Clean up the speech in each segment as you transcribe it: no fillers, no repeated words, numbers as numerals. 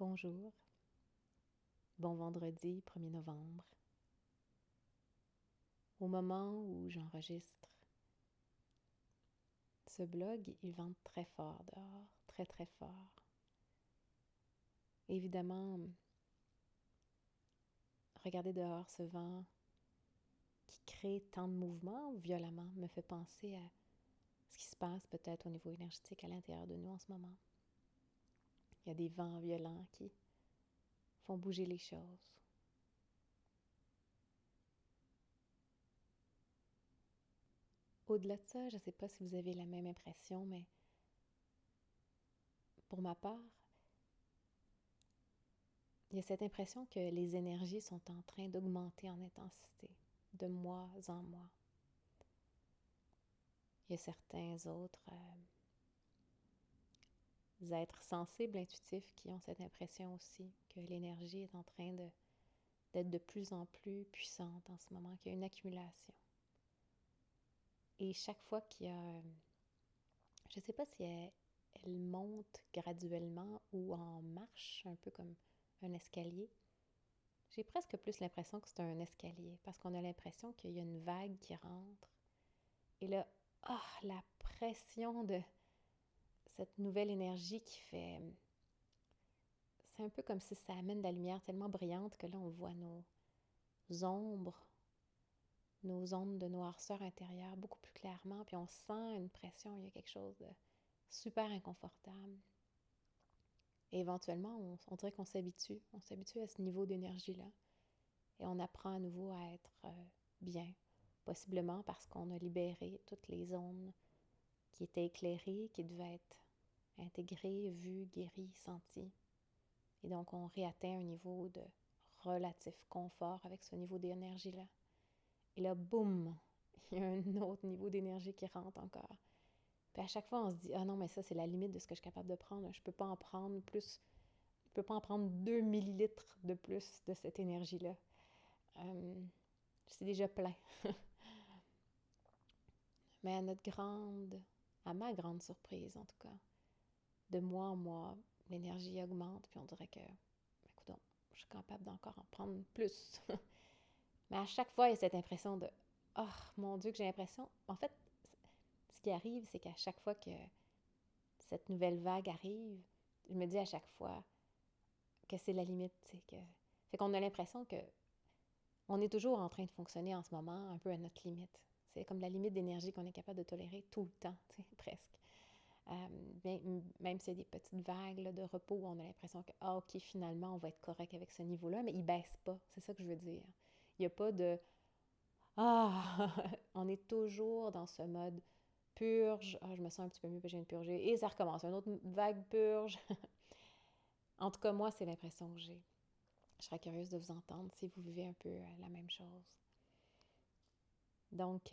Bonjour, bon vendredi 1er novembre. Au moment où j'enregistre ce blog, il vente très fort dehors, très très fort. Évidemment, regarder dehors ce vent qui crée tant de mouvements violemment me fait penser à ce qui se passe peut-être au niveau énergétique à l'intérieur de nous en ce moment. Il y a des vents violents qui font bouger les choses. Au-delà de ça, je ne sais pas si vous avez la même impression, mais pour ma part, il y a cette impression que les énergies sont en train d'augmenter en intensité, de mois en mois. Il y a certains autres êtres sensibles, intuitifs, qui ont cette impression aussi que l'énergie est en train d'être de plus en plus puissante en ce moment, qu'il y a une accumulation. Et chaque fois qu'il y a... je ne sais pas si elle monte graduellement ou en marche, un peu comme un escalier. J'ai presque plus l'impression que c'est un escalier, parce qu'on a l'impression qu'il y a une vague qui rentre. Et là, la pression de cette nouvelle énergie qui fait... C'est un peu comme si ça amène de la lumière tellement brillante que là, on voit nos ombres, nos ondes de noirceur intérieure beaucoup plus clairement, puis on sent une pression, il y a quelque chose de super inconfortable. Et éventuellement, on dirait qu'on s'habitue à ce niveau d'énergie-là. Et on apprend à nouveau à être bien, possiblement parce qu'on a libéré toutes les zones qui étaient éclairées, qui devaient être intégrées, vues, guéries, senties. Et donc, on réatteint un niveau de relatif confort avec ce niveau d'énergie-là. Et là, boum, il y a un autre niveau d'énergie qui rentre encore. Puis à chaque fois, on se dit, ah non, mais ça, c'est la limite de ce que je suis capable de prendre. Je peux pas en prendre plus, je peux pas en prendre 2 millilitres de plus de cette énergie-là. C'est déjà plein. Mais à ma grande surprise en tout cas, de mois en mois, l'énergie augmente, puis on dirait que, écoute, je suis capable d'encore en prendre plus. Mais à chaque fois, il y a cette impression de, oh mon Dieu, que j'ai l'impression, en fait, ce qui arrive, c'est qu'à chaque fois que cette nouvelle vague arrive, je me dis à chaque fois que c'est la limite, fait qu'on a l'impression que on est toujours en train de fonctionner en ce moment un peu à notre limite. C'est comme la limite d'énergie qu'on est capable de tolérer tout le temps, presque. Même s'il y a des petites vagues là, de repos où on a l'impression que, OK, finalement, on va être correct avec ce niveau-là, mais il ne baisse pas. C'est ça que je veux dire. Il n'y a pas de, on est toujours dans ce mode purge. Je me sens un petit peu mieux, puis je viens de purger. Et ça recommence. Une autre vague purge. En tout cas, moi, c'est l'impression que j'ai. Je serais curieuse de vous entendre si vous vivez un peu la même chose. Donc,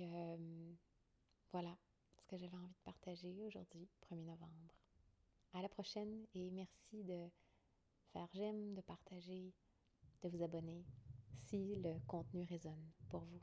voilà ce que j'avais envie de partager aujourd'hui, 1er novembre. À la prochaine et merci de faire j'aime, de partager, de vous abonner si le contenu résonne pour vous.